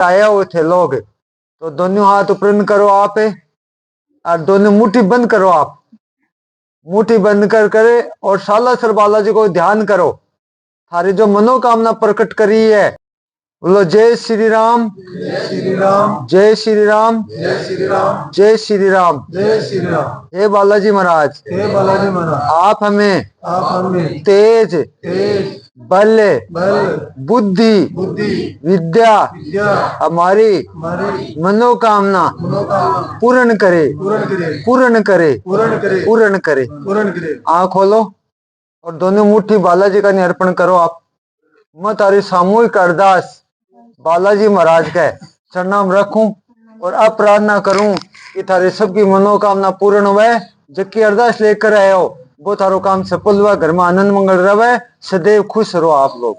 आया हुए थे लोग, तो दोनों हाथ ऊपर करो आप, और दोनों मुट्ठी बंद करो आप, मुट्ठी बंद कर करे और सालासर बालाजी को ध्यान करो। थारी जो मनोकामना प्रकट करी है, बोलो जय श्री राम, जय श्री राम, जय श्री राम, जय श्री राम, जय श्री राम, जय श्री राम। हे बालाजी महाराज, हे बालाजी महाराज, आप हमें तेज, बल, बुद्धि, विद्या, हमारी मनोकामना पूर्ण करे, पूर्ण करे, पूर्ण करे। आँख खोलो और दोनों मुट्ठी बालाजी का अर्पण करो आप। मैं तारी सामूहिक अरदास बालाजी महाराज के चरणाम रखूं और अब प्रार्थना करूं कि थारे सबकी मनोकामना पूर्ण हुए। जबकि अरदास लेकर आए हो वो थारो काम सफल हुआ, घर में आनंद मंगल रहे, सदैव खुश रहो आप लोग।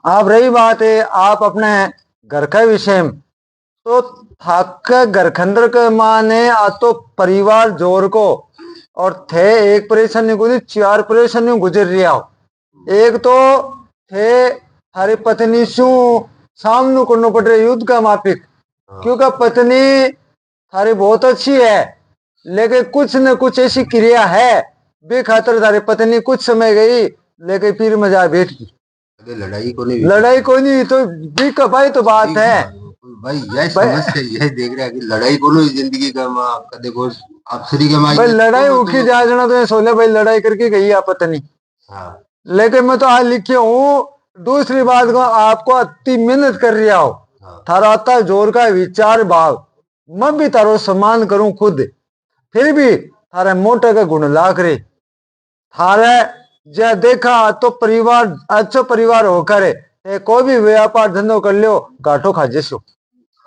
आप रही बात है आप अपने घर के विषय में, तो थाक घर खंडर के माने आ तो परिवार जोर को और थे एक परेशानी गुजर, 4 परेशानी गुजर रहा हो। एक तो थे थारी पत्नी शू सामने करना पड़ रहा युद्ध का मापिक, क्योंकि पत्नी थारी बहुत अच्छी है, लेकिन कुछ न कुछ ऐसी क्रिया है बेखातर थारी पत्नी कुछ समय गई, लेकिन फिर मजा बैठ गई। लड़ाई को नहीं तो बीक भाई तो बात है भाई, यही समस्या यही देख रहे हैं कि लड़ाई को जिंदगी का देखो अफसरी के भाई लड़ाई उठी जा जाना तो सोले भाई लड़ाई करके गई आप पत्नी। हाँ। लेकिन मैं तो आज लिखे हूँ दूसरी बात को आपको अति मेहनत कर रहा हो। हाँ। थारा आता जोर का विचार भाव, मैं भी तारो सम्मान करूं खुद, फिर भी थारे मोटे का गुण लाग रे थारे जो देखा तो परिवार अच्छा परिवार होकर कोई भी व्यापार धंधो कर लियो घाटो खा जैसो।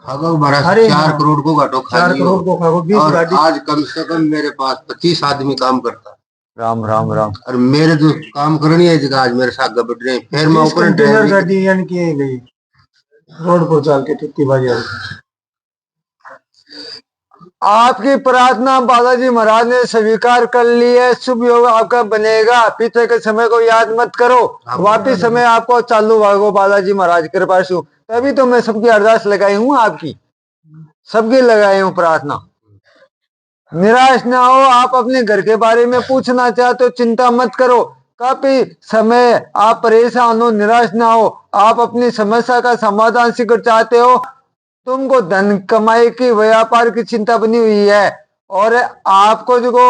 4 करोड़ को घाटो खा लियो, और आज कम से कम मेरे पास 25 आदमी काम करता। राम राम राम। और मेरे जो काम करनी है जगह आज मेरे साथ बैठ रहे हैं, फिर मैं ऊपर कंटेनर गाड़ी यानी की गई रोड पर चल के टिक्की बाजार। आपकी प्रार्थना बालाजी महाराज ने स्वीकार कर ली है, शुभ योग आपका बनेगा। पीछे के समय को याद मत करो, वापिस समय आपको चालू भागो बालाजी महाराज कृपा से। तभी तो मैं सबकी अरदास लगाई हूँ, आपकी सबकी लगाई हूँ प्रार्थना। निराश ना हो, आप अपने घर के बारे में पूछना चाहते हो चिंता मत करो, काफी समय आप परेशान हो, निराश ना हो। आप अपनी समस्या का समाधान शीघ्र चाहते हो, तुमको धन कमाई की व्यापार की चिंता बनी हुई है, और आपको जो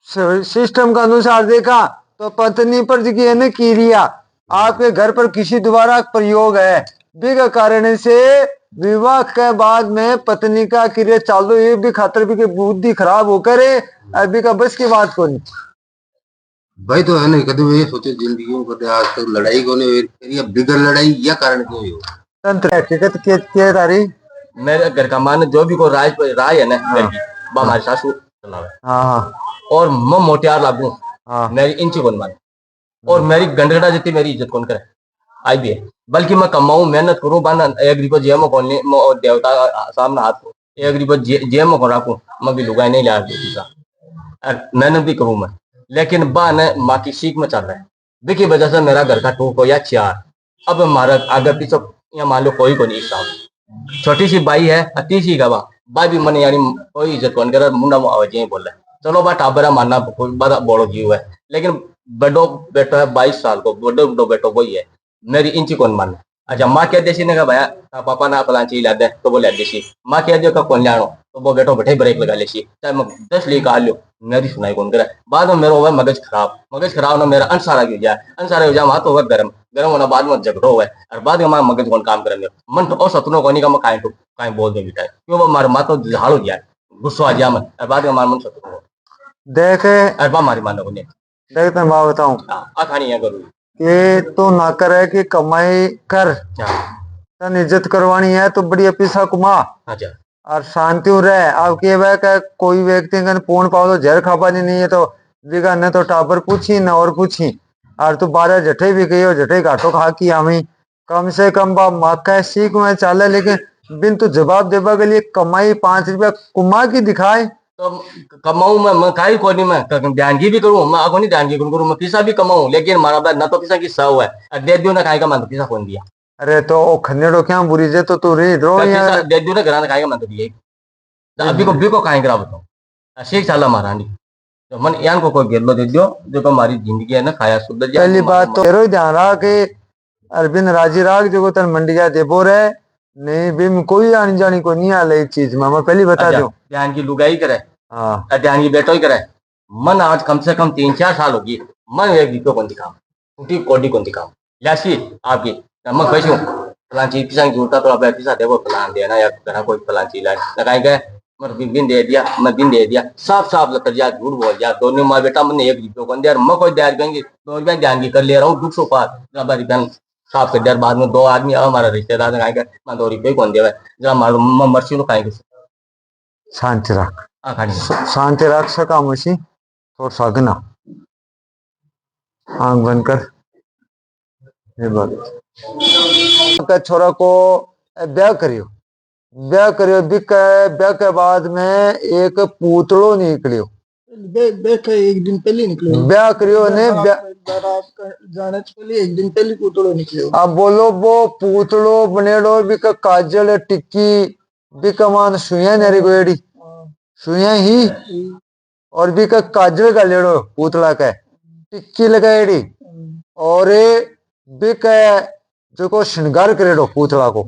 सिस्टम का अनुसार देखा तो पत्नी पर जो है न क्रिया आपके घर पर किसी द्वारा प्रयोग है, बिग कारण से विवाह के बाद में पत्नी का क्रिया चालू ये भी खातर भी बुद्धि खराब होकर अभी का बस की बात को नहीं भाई। तो है ना कभी ये सोचे जिंदगी में कभी आज तक लड़ाई को नहीं, बिगड़ लड़ाई या कारण क्यों हो तंत्र हकीकत के तारी मेरे घर का मान जो भी को राय है ना हमारी सासू हाँ, और मैं मोटियार लागू मेरी इंची कौन मान, और मेरी गंडगड़ा जितनी मेरी इज्जत कौन करे आई भी है, बल्कि मैं कमाऊं मेहनत करूं बाना एक रिपो जेम कौन देवता सामने हाथ एक रिपो जेम को रखूं, मैं भी लुगाई नहीं ला मेहनत भी करूं मैं, लेकिन बा ने माँ की सीख में चल रहा है बिकी वजह से मेरा घर का टूक हो या 4। अब हमारा आगे पीछे या मान लो कोई को नहीं साहब, छोटी सी बाई है अति सी गवा बाई भी मन यानी कोई इज्जत कौन करे, मुंडा आवाज बोल रहा है चलो बा टाबरा मानना बड़ा बड़ो जीव है, लेकिन बड़ो बेटो है 22 साल को, बड़ो बेटो वही है, मेरी इंची कौन मान। अच्छा माँ कह देसी ने कहा भैया पापा ना अपना चीज ला दे तो बोले देसी, माँ कह दो कौन जानो तो वो बेटो बैठे ब्रेक लगा लेसी, चाहे मैं 10 ली कहा लो मेरी सुनाई कौन करे। बाद में मेरा हुआ मगज खराब ना मेरा अनसारा हो जाए वहां तो होगा गरम होना, बाद में झगड़ो हुआ और बाद में मगज कौन काम करे मन तो और सपनों को नहीं का मैं कहीं बोल दे बेटा क्यों हमारे माँ तो झाड़ हो जाए गुस्सा आ जाए मन, और बाद में हमारे मन सपनों देखे अरे हमारी मानो को नहीं देख मैं बात बताऊं खानी है करूँ कि तो ना करे कि कमाई कर तन इज्जत करवानी है तो बड़ी पैसा कुमा और शांति रहे। अब के कोई व्यक्ति पूर्ण पाओ तो जहर खापानी नहीं है तो बिगा न तो टाबर पूछी न और पूछी, और तू 12 जठे भी गई हो जठे घाटो खा की हमें कम से कम बा माँ सीख में चाले, लेकिन बिन तू जवाब देवा के लिए कमाई 5 रुपया कुमा की दिखाए तो कमाऊं मैं काई को नहीं, मैं ध्यान की भी करूं मैं आगो नहीं ध्यान की करूं मैं पैसा भी कमाऊं, लेकिन मारा ना तो पैसा की सौ है दे दियो ना खाई का मैं तो पैसा कौन दिया अरे तो ओ खन्नेड़ो क्या बुरी जे तो तू रे रो यार दे दो ना घराना खाएगा मैं तो दिए अभी को भी को खाएंगे बताओ शेख साला महारानी तो मन यान को कोई गेलो दे दियो जो को हमारी जिंदगी है ना खाया शुद्ध जा पहली बात तो तेरो ही ध्यान रहा कि अरबिन राजी राग जो तन मंडिया देबो रे नहीं भी में कोई आनी जानी को नहीं आले इस चीज में मैं पहली बता दूं ध्यान की लुगाई करे हाँ ध्यान की बेटो ही करे मन आज कम से कम 3-4 साल होगी मन एक दिक्कत कौन दिखाऊं उठी कोडी कौन दिखाऊं लासी आपकी मैं कैसे फलां चीज की संग जूता तो अब ऐसी साथे वो फलां देना या करा कोई फलां चीज लगाई गए मर बिन दे दिया मैं बिन दे दिया साफ साफ लतर जा झूठ बोल जा दोनों माँ बेटा मैंने एक रुपये कौन दिया मैं कोई दैर गएंगे 2 रुपया ध्यान की कर ले रहा हूँ दुख सो पार जब रिटर्न साफ कर दिया बाद में 2 आदमी हमारा रिश्तेदार खाएंगे मैं 2 रुपये कौन दिया जब हमारा मर्सी लो खाएंगे शांति रख हाँ खानी शांति रख सका मसी थोड़ा सागना आंख बंद कर ये बात छोरा को ब्याह करियो ब्याह के बाद में एक पूतड़ो निकलियो एक दिन पहले निकलो ब्याह करियो ने जाने से पहले एक दिन पहले पूतड़ो निकलो अब बोलो वो पूतड़ो बनेड़ो बिक काजल टिक्की बिक मान सुइया नेरी गोएड़ी सुइया ही और बिक काजल का लेड़ो पूतला का टिक्की लगाएड़ी और बिक जो को श्रृंगार करेड़ो पूतला को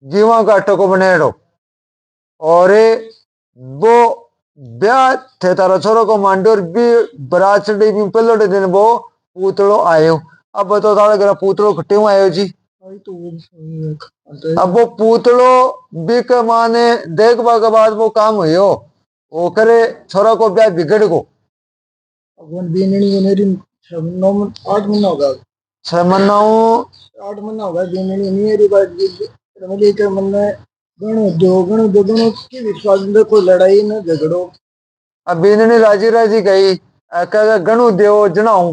जीवा काटो को बनेड़ो और वो ब्याह थे तारा छोरो को मांडो और भी बरात चढ़ी भी पहले दिन वो पूतड़ो आयो अब बताओ तारा घर पूतड़ो कट्टे आयो जी अब वो पूतड़ो बिक माने देखबा के बाद वो काम हुयो वो करे छोरा को ब्याह बिगड़ को 8 महीना होगा 6 महीना 8 महीना होगा मेरी बात रमली के मन में गणो की विश्वास में कोई लड़ाई न झगड़ो अब बीननी राजी राजी गई कहा गणु देव जनाऊ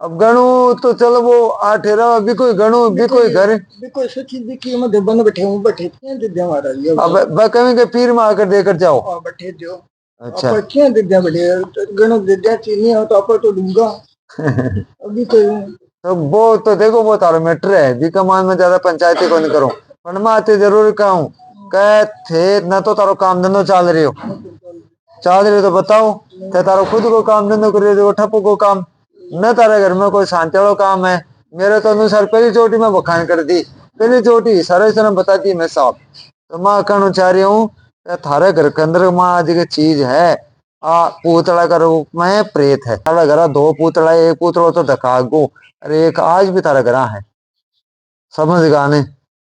अब गणु तो चलो वो आठेरा भी कोई गणु भी कोई घर भी कोई सच्ची दिखी मैं बन बैठे क्या दे दिया हमारा ये अब कहीं के पीर में आकर देकर जाओ बैठे दियो अच्छा आप क्या दे दिया बैठे गणु दे दिया चीनी हो तो आप तो दूंगा अभी कोई तो वो तो देखो वो तारो मैटर है भी कमान में ज्यादा पंचायती को नहीं करो पर मैं आते जरूर कहूँ कह थे न तो तारो काम धंधो चल रही हो तो बताओ ते तारो खुद को काम धंधो कर रहे हो ठप्पो को काम न तारे घर में कोई शांति वाला काम है मेरे तो अनुसार पहली चोटी में बखान कर दी पहली चोटी सारे सर बता दी मैं साहब तो मैं कहना चाह रही हूँ थारे घर के अंदर माँ आज की चीज है पूतला का रूप में प्रेत है तारा घर 2 पूतला एक पूतला तो धकागो अरे एक आज भी तारा घर है समझ गाने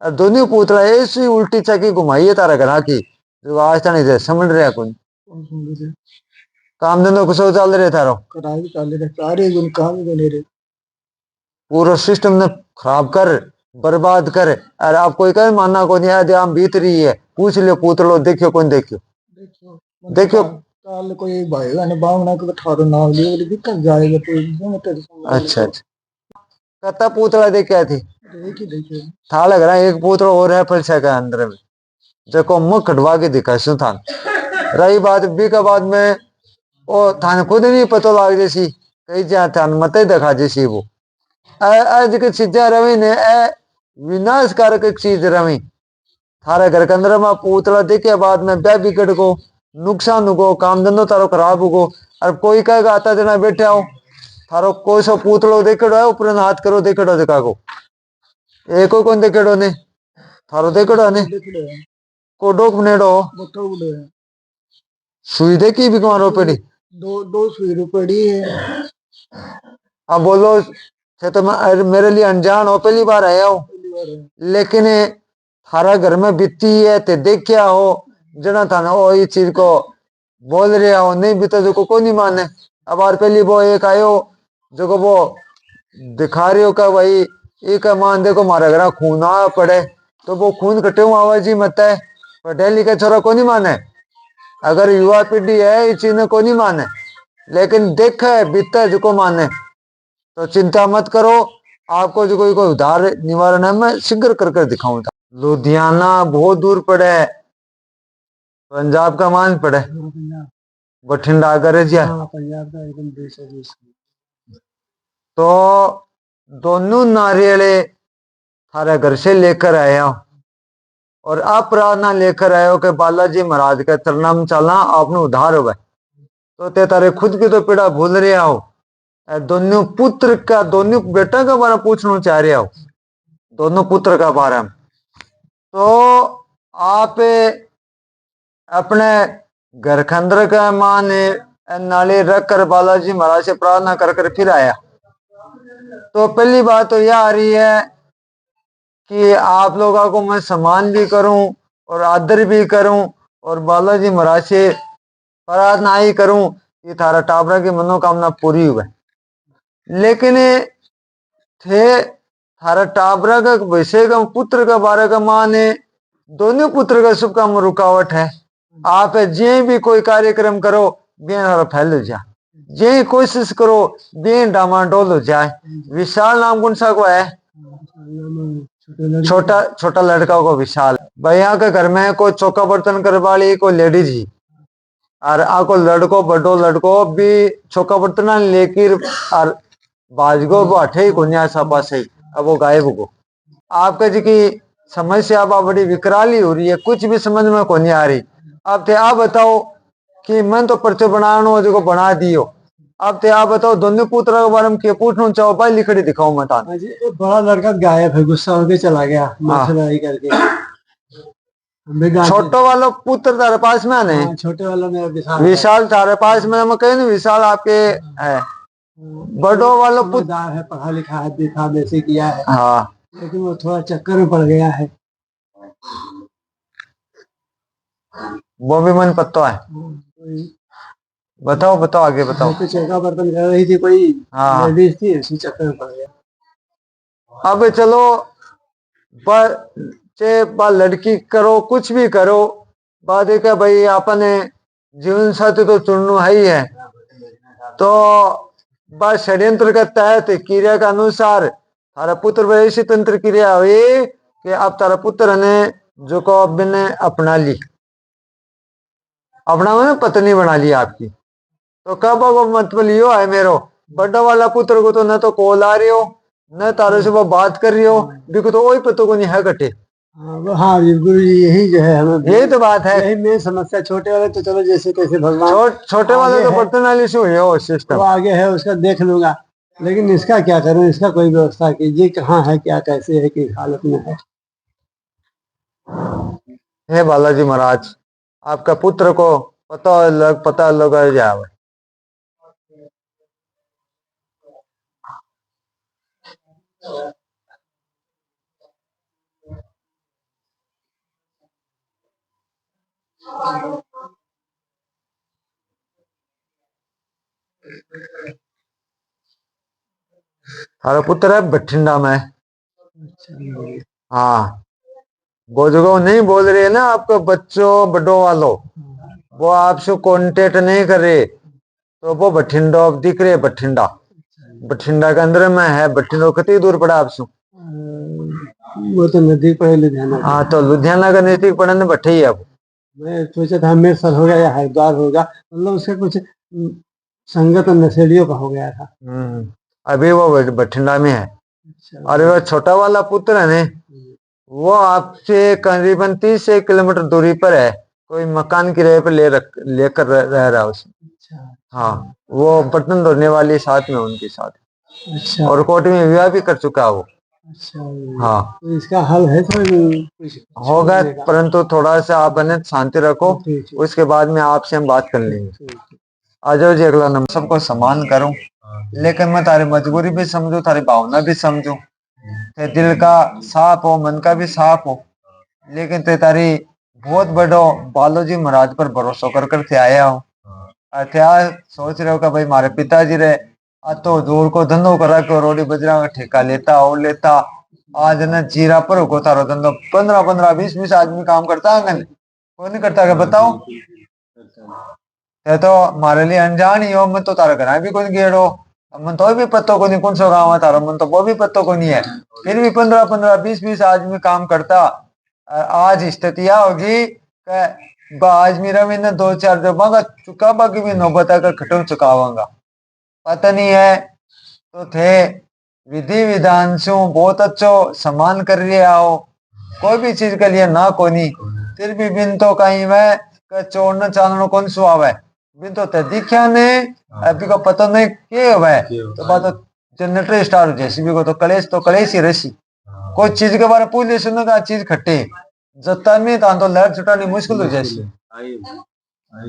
और दोनों पूतला ऐसी उल्टी चक्की घुमाई है तारा घर की जो आज तक नहीं समझ रहा कौन काम धंधो कुछ चल रहे थारो सारे गुण काम रे पूरा सिस्टम ने खराब कर बर्बाद कर और आप कोई कहे मानना को नहीं आदि आम बीत रही है पूछ लियो पूतलो देखियो कौन देखियो काल कोई भाईगा ने बावना को ठारो नाम लियो बोले दिक्कत जाएगा तो अच्छा कत्ता पूतला देख क्या थी एक ही देखियो था लग रहा है एक पूतला और है पलछा के अंदर में जो मुख कटवा के दिखा सु था रही बात बी का बाद में ओ थाने खुद नहीं पता लाग जैसी कई जहाँ थान मत दिखा जैसी वो आज की चीजें रवि ने विनाशकारक चीज रवि थारे घर के अंदर में पूतला देखे बाद में ब्याह बिगड़ को नुकसान हो काम धंधो तारो खराब हो और कोई कहेगा आता देना बैठे आओ थारो कोई सो पूतलो देखेड़ो है ऊपर हाथ करो देखेड़ो देखा को एको कौन देखेड़ो ने थारो देखेड़ो ने को डोक बनेड़ो सुई देखी भी कुमारो पड़ी दो सुई पड़ी है अब बोलो तो मेरे लिए अनजान हो पहली बार आया हो लेकिन थारा घर में बीती है ते देखिया हो जना था ना वो ये चीज को बोल रहे हो नहीं बीता जो को नहीं माने अब और पहली वो एक आयो जो को वो दिखा रही हो का भाई एक मान देखो मारा घर खून आ पड़े तो वो खून कटे हुआ आवाज ही मत है पर डेली का छोरा को नहीं माने अगर युवा पीढ़ी है इस चीज को नहीं माने लेकिन देखा है बीता जो को माने तो चिंता मत करो आपको जो कोई उधार निवारण है मैं शीघ्र कर दिखाऊं लुधियाना बहुत दूर पड़े पंजाब का मान पड़े बठिंडा करे जी तो दोनों नारियल थारे घर से लेकर आया हूं और आप प्रार्थना लेकर आए हो कि बालाजी महाराज के चरणा में चलना आपने उद्धार हो। तो ते तारे खुद की तो पीड़ा भूल रहे हो, दोनों पुत्र का, दोनों बेटा का बारे में पूछना चाह रहे हो, दोनों पुत्र का बारे में। तो आप अपने घर के अंदर का माने नाली रख कर बालाजी महाराज से प्रार्थना कर कर फिर आया। तो पहली बात तो यह आ रही है कि आप लोगों को मैं सम्मान भी करूं और आदर भी करूं और बालाजी महाराज से प्रार्थना ही करूं कि थारा टाबरा की मनोकामना पूरी हुए। लेकिन थे थारा टाबरा का विषय का पुत्र का बारे का माने दोनों पुत्र का शुभ काम रुकावट है। आप जे भी कोई कार्यक्रम करो बेन फैल हो जाए, जे कोशिश करो बेन डामाडोल हो जाए। विशाल नाम कौन सा को है? छोटा छोटा लड़का को विशाल। भैया के घर में कोई चौका बर्तन करवाली कोई लेडीज ही और आको लड़को बड़ो लड़को भी चौका बर्तन लेकर और बाजगो बाठे ही कोन्या सपा से अब वो गायब को। आपका जी की समस्या अब बड़ी विकराली हो रही है, कुछ भी समझ में को नहीं आ रही। अब ते आप बताओ कि मैं तो पर्चे बनानो जो बना दियो। अब ते आप बताओ दोनों पुत्र के बारे में क्या पूछना चाहो भाई लिखड़ी दिखाओ मत। बड़ा लड़का गायब है, गुस्सा होके चला गया लड़ाई करके। छोटो वाला पुत्र तारे पास में है? छोटे वाला मेरा विशाल तारे पास में। मैं कहीं विशाल आपके है। बड़ो वाला पुत्र है, पढ़ा लिखा है, देखा वैसे किया है। हाँ, लेकिन वो थोड़ा चक्कर में पड़ गया है। वो भी मन पत्तो है। बताओ बताओ आगे बताओ। तो चौका बर्तन कर रही थी कोई लेडीज थी, उसी चक्कर में पड़ गया। अब चलो पर लड़की करो कुछ भी करो, बात है भाई आपने जीवन साथी तो चुनना है ही है। तो बस षड्यंत्र के तहत क्रिया के अनुसार तारा पुत्र पर ऐसी तंत्र क्रिया हुई कि अब तारा पुत्र ने जो को ने अपना ली, अपना मैंने पत्नी बना ली आपकी। तो कब मतलब यो है मेरो बड़ा वाला पुत्र को तो न तो कॉल आ रही हो न तारे से वो बात कर रही हो, बिल्कुल तो वही पतो को नहीं है कटे। हाँ बिल्कुल यही जो है हमें, यही तो बात है, यही मेन समस्या। छोटे वाले तो चलो जैसे कैसे भगवान छोटे वाले तो बर्तन वाली से हुई हो सिस्टम, वो आगे है उसका देख लूंगा। लेकिन इसका क्या करूं, इसका कोई व्यवस्था कीजिए, कहाँ है, क्या कैसे है, किस हालत में है। हे बालाजी महाराज आपका पुत्र को पता लगा जाए। हमारा पुत्र है बठिंडा में। हाँ, वो जगह नहीं बोल रहे ना आपको बच्चों बड़ो वालों, वो आपसे कांटेक्ट नहीं कर रहे तो वो बठिंडा दिख रहे। बठिंडा बठिंडा के अंदर में है। बठिंडा कितनी दूर पड़ा आपसे? वो तो नजदीक पड़े लुधियाना। हाँ, तो लुधियाना का नजदीक पड़ा ना बठे ही। अब मैं सोचा था अमृतसर होगा या हरिद्वार होगा, मतलब उसका कुछ संगत नशेड़ियों का हो गया था। अभी वो बठिंडा में है। और वो छोटा वाला पुत्र है ने, वो आपसे करीबन 30 किलोमीटर दूरी पर है, कोई मकान किराए पर लेकर रह रहा है उसमें। हाँ, वो बर्तन धोने वाली साथ में उनके साथ। और कोर्ट में विवाह भी कर चुका है वो। हाँ, तो इसका हल है सर? होगा, परंतु थोड़ा सा आप बने शांति रखो, उसके बाद में आपसे हम बात कर लेंगे। आ जाओ जी अगला नंबर। सबको सम्मान करूं, लेकिन मैं तारी मजबूरी भी समझू, तारी भावना भी समझू। ते दिल का साफ हो, मन का भी साफ हो, लेकिन ते तारी बहुत बड़ो बालाजी महाराज पर भरोसा कर कर आया हो। क्या सोच रहे हो कि भाई हमारे पिताजी रे तो जोर को धंधो करा के रोडी बजरा का ठेका लेता और लेता। आज न जीरा पर हो तारो धंधो 15-15, 20-20 आदमी काम करता है, कोई नहीं करता। क्या बताओ, तो हमारे लिए अनजान ही हो। मैं तो तारा घर भी कोई गेड़ो, मन तो भी पत्तो को नहीं कौन सा गाँव है तारा, मन तो वो भी पत्तो को नहीं है। फिर भी 15-15, 20-20 आदमी काम करता। आज स्थिति होगी आज मेरा भी ना 2-4 जबागा चुका, बाकी भी नौबत आकर खटो चुकावांगा। पता नहीं है तो थे विधि विधान से बहुत अच्छो सम्मान कर रिया हो, कोई भी चीज के लिए ना कोनी, फिर भी बिन तो कहीं वह चोड़ना चालना कौन सुहाव है, बिन तो दिखा ने अभी को पता नहीं के हुआ तो बात तो जनरेटर स्टार जैसी भी को तो कलेश ही रसी, कोई चीज के बारे में पूछ ले सुनो का चीज खट्टे जत्ता में तो लहर छुटानी मुश्किल हो जैसी,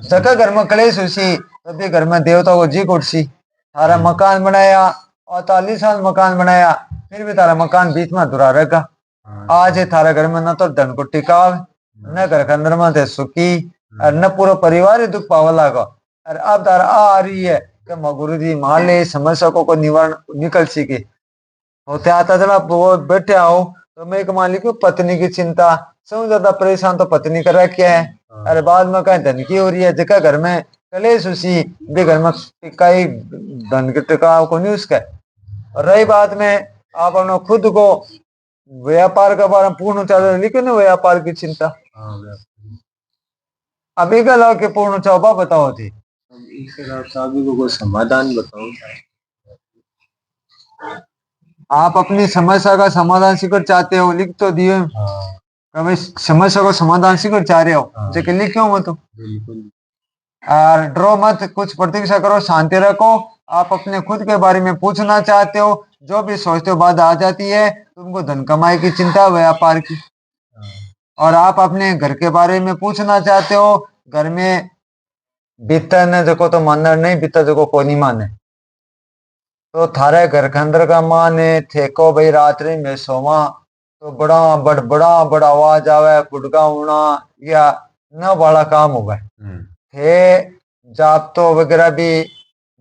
जगह घर में कलेश हुई तभी घर में देवता को जी उठसी, थारा मकान बनाया 48 साल मकान बनाया फिर भी तारा मकान बीच में अधूरा रहेगा, आज है थारा घर में न तो धन को टिकाव न घर के अंदर में सुखी और न पूरा परिवार ही दुख पावा लगा, और अब तारा आ रही है कि गुरु जी मान ले समस्या को निवारण निकल सके, होते आता जब आप वो बैठे आओ तो मैं एक मान ली पत्नी की चिंता सबसे ज्यादा परेशान तो पत्नी कर रखा है, अरे बाद में कहीं धन की हो रही है जगह घर में कलेश उसी भी घर में कई धन के टिकाव को नहीं उसका, और रही बात में आप अपने खुद को व्यापार के बारे में पूर्ण चाह लेकिन व्यापार की चिंता अभी का लो के पूर्ण चौबा बताओ थी को समाधान बताओ, आप अपनी समस्या का समाधान सीकर चाहते हो लिख तो दिए, कभी समस्या को समाधान सीकर चाह रहे हो जैसे लिखो मत, और ड्रो मत, कुछ प्रतीक्षा करो, शांति रखो, आप अपने खुद के बारे में पूछना चाहते हो, जो भी सोचते हो बात आ जाती है, तुमको धन कमाई की चिंता व्यापार की, और आप अपने घर के बारे में पूछना चाहते हो, घर में बीता ने देखो तो मानना नहीं बीता देखो को नहीं माने, तो थारे घर के अंदर का माने थे को भाई रात्रि में सोमा तो बड़ा आवाज आवे गुड़गा होना या न बड़ा काम होगा थे, जाप तो वगैरह भी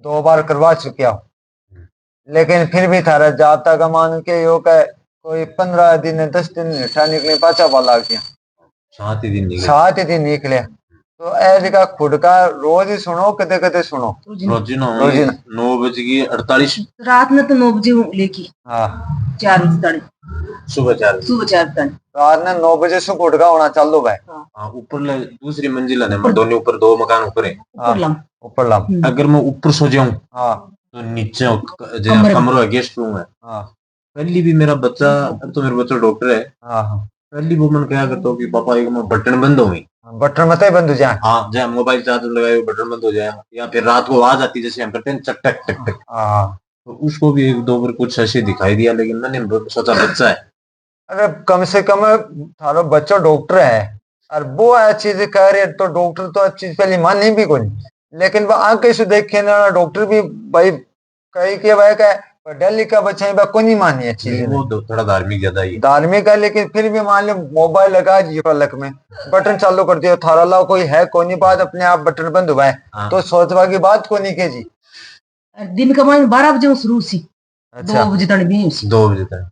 2 बार करवा चुके हो, लेकिन फिर भी थारा जाता का मान के योग है कोई 15 दिन 10 दिन हेठा निकले पाचा वाला गया 7 ही दिन निकले, तो ऐसे का खुद का रोज ही सुनो कदे कदे सुनो रोजी 9:48 रात में तो 9 बजे लेके हाँ 4 बजे तक सुबह 4 तक रात में 9 बजे से खुद का होना चालू भाई, हाँ ऊपर दूसरी मंजिल है दोनों ऊपर 2 मकान ऊपर है, ऊपर लम अगर मैं ऊपर सो जाऊं हाँ तो नीचे कमरा है गेस्ट रूम है, हाँ पहली भी मेरा बच्चा अब तो मेरा बच्चा डॉक्टर है, हाँ पहली वो मन क्या करता कि पापा एक बटन बंद हो गई, बटन मत ही बंद हो जाए, हाँ जब मोबाइल चार्जर लगाए बटन बंद हो जाए, या फिर रात को आवाज आती जैसे हम करते हैं चक टक टक टक, तो उसको भी 1-2 बार कुछ ऐसे दिखाई दिया, लेकिन मैंने सोचा बच्चा है, अरे कम से कम थारो बच्चा डॉक्टर है और वो अच्छी चीज कह रहे तो डॉक्टर तो अच्छी चीज पहले मानी भी कोई, लेकिन वो आंख कैसे देखे ना डॉक्टर भी भाई कही के भाई का पढ़ा लिखा बच्चा है को नहीं मानी अच्छी चीज, वो थोड़ा धार्मिक ज्यादा ही धार्मिक है, लेकिन फिर भी मान लो मोबाइल लगा दिए पलक में बटन चालू कर दियो, थारा ला कोई है कोई नहीं बात अपने आप बटन बंद हुआ है तो सोचवा की बात को नहीं के जी, दिन का मान 12 बजे शुरू सी अच्छा 2 बजे तक भी 2 बजे तक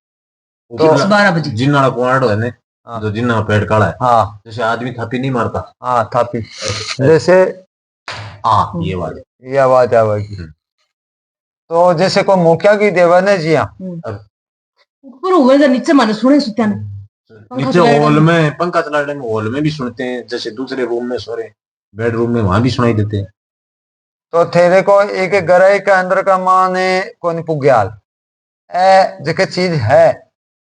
तो 12 बजे जिन वाला कुआड़ है ना जो जिन पेट काला है, हाँ जैसे आदमी थापी नहीं मारता, हाँ थापी जैसे हाँ ये बात ये आवाज आवेगी, तो जैसे को मुखिया की देवाने जी हाँ ऊपर हुए नीचे माने सुने सुत्या ने नीचे हॉल में पंखा चला रहे हॉल में भी सुनते हैं, जैसे दूसरे रूम में सो रहे बेडरूम में वहां भी सुनाई देते हैं, तो तेरे को एक घर के अंदर का माने कौन पुग्याल ए जके चीज है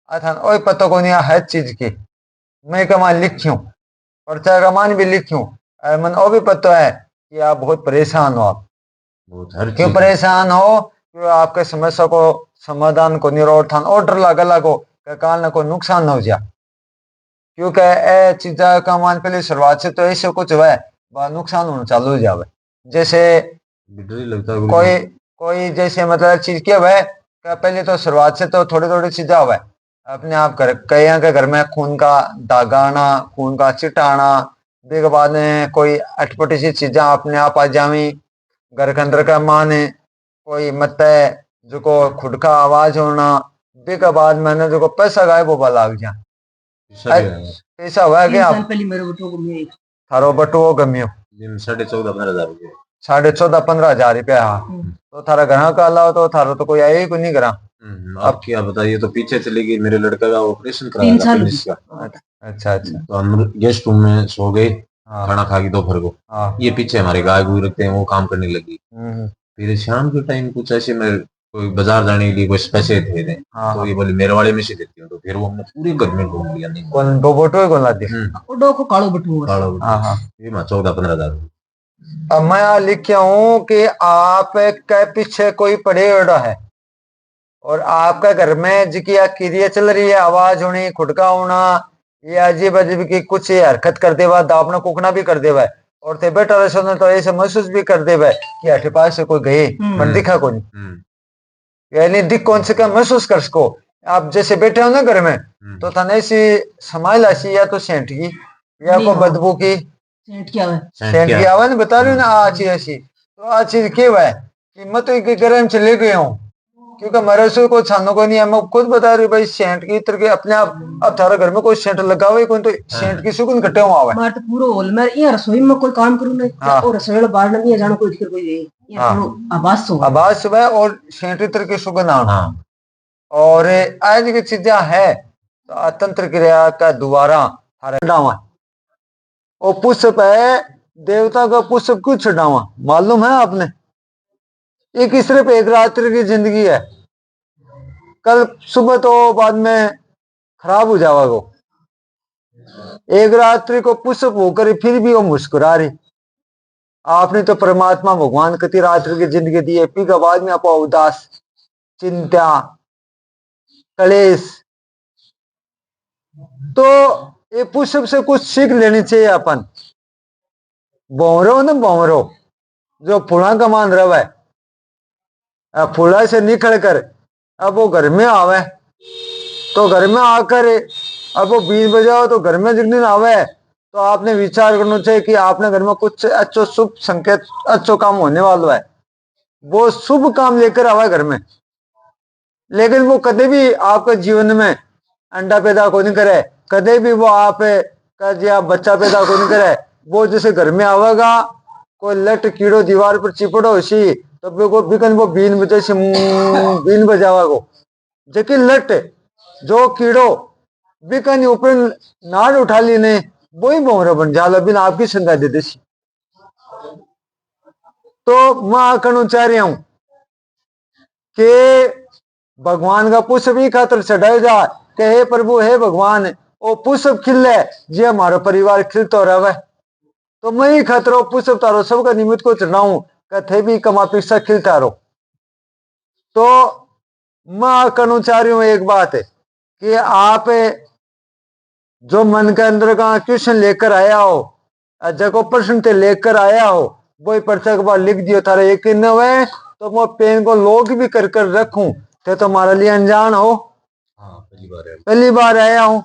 अथन ओए पता को नहीं है चीज की मैं कमान लिखूं पर्चा का मान भी लिखूं मन ओ भी पता है कि आप बहुत परेशान हो, आप क्यों परेशान हो, क्यों आपके समस्या को समाधान को निरोधान ऑर्डर लगा लगो काल ना को नुकसान न हो जाए, क्योंकि ए चीजा का मान पहले शुरुआत से तो ऐसे कुछ हुआ है नुकसान होना चालू हो जावे, जैसे कोई जैसे मतलब चीज क्या हुआ है पहले तो शुरुआत से तो थोड़ी थोड़ी चीजें हुआ है अपने आप कर कई के घर में खून का दागा आना खून का चिट्टा आना, के बाद में कोई अटपटी सी चीजें अपने आप आ जावी घर के अंदर का माने कोई मत जो को खुद का आवाज होना, के बाद मैंने जो को पैसा गायब होगा लाग जा पैसा हुआ क्या थारो बटुओ गम्यो 14,500-15,000 रुपया, हाँ तो थारा घर का अलावा तो थारो तो कोई आया ही को नहीं करा, अब क्या बताइए, तो पीछे चले गई मेरे लड़का का ऑपरेशन कराया था, अच्छा अच्छा तो हम गेस्ट रूम में सो गए, खाना खा के दोपहर को, ये पीछे हमारे गाय गुई रखते हैं वो काम करने लगी, फिर शाम के टाइम कुछ ऐसे मैं कोई बाजार जाने के लिए कुछ पैसे दे दें हाँ। तो ये बोले मेरे वाले में से देती हूँ, तो फिर वो हमने पूरे घर में घूम लिया। नहीं कौन दो बोटो है कौन लाती ओडो को कालो बटू काला हाँ हाँ। ये 14-15 हजार। अब मैं यहाँ लिख के हूं कि आप के पीछे कोई पड़े ओड़ा है और आपका घर में जिकी क्रिया चल रही है, आवाज होनी, खुटका होना, ये अजीब अजीब की कुछ हरकत कर देवा, दापना कुकना भी कर देवा है, और थे बेटा रसों तो ऐसे महसूस भी कर देवा है कि अठे पास से कोई गए पर दिखा कोई यानी दिख कौन से का महसूस कर सको। आप जैसे बैठे हो ना घर में तो थाने ऐसी समाइल ऐसी या तो सेंट की या को बदबू की सेंट क्या है सेंट की आवाज बता रही हूँ ना, आ चीज ऐसी तो आ चीज क्या है कि मैं तो एक घर में चले गया हूँ क्योंकि मेरे से कोई छानो को नहीं है, मैं खुद बता रही भाई सेंट की तरह के अपने आप। अब थारा घर में कोई सेंट लगा हुआ है कोई तो सेंट की सुगंध कटे हुआ है मार तो पूरा होल में ये रसोई में कोई काम करूं नहीं और रसोई वाला बाहर नहीं जानो कोई दिक्कत कोई ये आवाज सो आवाज सुबह और सेंट की तरह की सुगंध आना। और आज की चीजें है तो अतंत्र क्रिया का दोबारा छड़ावा और पुष्प है देवता का पुष्प क्यों छड़ावा मालूम है आपने? एक सिर्फ एक रात्रि की जिंदगी है, कल सुबह तो बाद में खराब हो जावा को। एक रात्रि को पुष्प होकर फिर भी वो मुस्कुरा रही। आपने तो परमात्मा भगवान कति रात्रि की जिंदगी दी है, पी का बाद में आप उदास, चिंता, कलेश, तो ये पुष्प से कुछ सीख लेनी चाहिए अपन। बोमरो ना बोमरो जो फूला का मान रहा है, फूला से निकल कर अब वो घर में आवे तो घर में आकर अब वो 20 बजाओ तो घर में जिस दिन आवे तो आपने विचार करना चाहिए कि आपने घर में कुछ अच्छो शुभ संकेत अच्छो काम होने वाला है, वो शुभ काम लेकर आवा घर में। लेकिन वो कदे भी आपके जीवन में अंडा पैदा को नहीं करे, कदे भी वो आप का बच्चा पैदा को नहीं करे। वो जैसे घर में आवेगा कोई लट कीड़ो दीवार पर चिपड़ो सी तो वो बिकन वो बीन बजे से बीन बजावा को जेकी लट जो कीड़ो बिकन ऊपर नाड़ उठा ली ने वो ही बोमरा बन जाला बिन आपकी संगा दे देसी। तो मैं कहना चाह रही हूं कि भगवान का पुष्प ही खातर चढ़ाया जा कि हे प्रभु हे भगवान वो पुष्प खिले जी हमारा परिवार खिलतो रहे, तो मैं ही खतरो पुष्प तारो सबका निमित्त को चढ़ाऊं कथे भी कमा पिक्सा खिलता रहो। तो मैं कहना चाह रही हूं एक बात है कि आप जो मन के अंदर का क्वेश्चन लेकर आया हो, जगह प्रश्न ते लेकर आया हो, वो पर्चा के बाद लिख दियो थारा यकीन न हुए तो मैं पेन को लोग भी कर कर रखूं तो तुम्हारे लिए अनजान हो। पहली बार आया हूं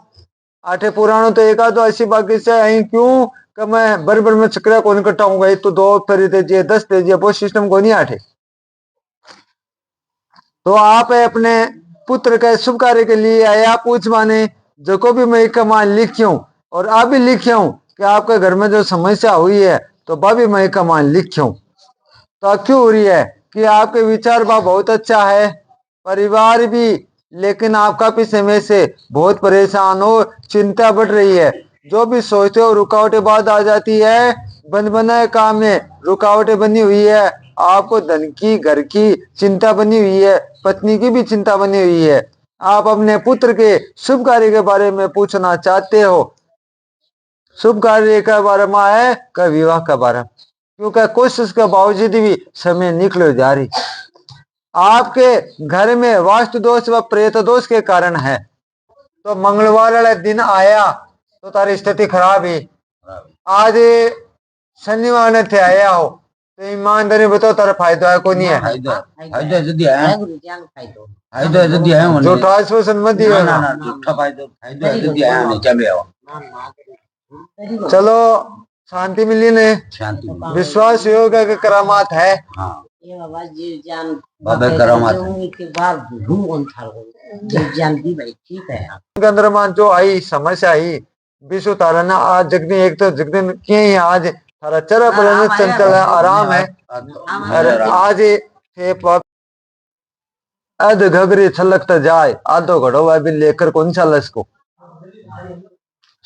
आठे पुराणों तो एक आधो ऐसी बाकी से आई क्यों कि मैं बरबर में चक्रा कौन कटाऊंगा, तो 2 फेरी दीजिए 10 दीजिए वो सिस्टम को नहीं आठे। तो आप अपने पुत्र के शुभ कार्य के लिए आया पूछ माने जो को भी मैं कमान लिखी हूं और आप भी लिखे हूं कि आपके घर में जो समस्या हुई है तो वह भी मैं कमान लिखी हूं। तो क्यों हो रही है कि आपके विचार बा बहुत अच्छा है, परिवार भी, लेकिन आप काफी समय से बहुत परेशान हो, चिंता बढ़ रही है, जो भी सोचते हो रुकावटें बाद आ जाती है, बन बनाए काम में रुकावटें बनी हुई है, आपको धन की घर की चिंता बनी हुई है, पत्नी की भी चिंता बनी हुई है। आप अपने पुत्र के शुभ कार्य के बारे में पूछना चाहते हो, शुभ कार्य के बारे में है का विवाह के बारे में, क्योंकि कोशिश के बावजूद भी समय निकल जा रही। आपके घर में वास्तु दोष व प्रेत दोष के कारण है, तो मंगलवार वाले दिन आया तो तारी स्थिति खराब है। आज शनिवार ने थे आया हो तो ईमानदारी बताओ तारा फायदा है को नहीं है? फायदा जदी है फायदा जदी है जो ट्रांसफर मत दियो ना ना झूठा फायदा जदी है नहीं चले आओ चलो शांति मिली ने शांति विश्वास योग है कि करामात है। हां ये बाबा जीव जान बाबा करामात के बाद ढूंढ था जीव जान दी भाई ठीक है के अंदर मान जो आई समस्या आई विश्व तारा ना आज जगनी एक तो जगदीन किए ही आज तारा चरा पर चंचल है आराम है। अरे आज थे अध घगरी छलकता जाए आधो घड़ो वह भी लेकर कौन सा लस को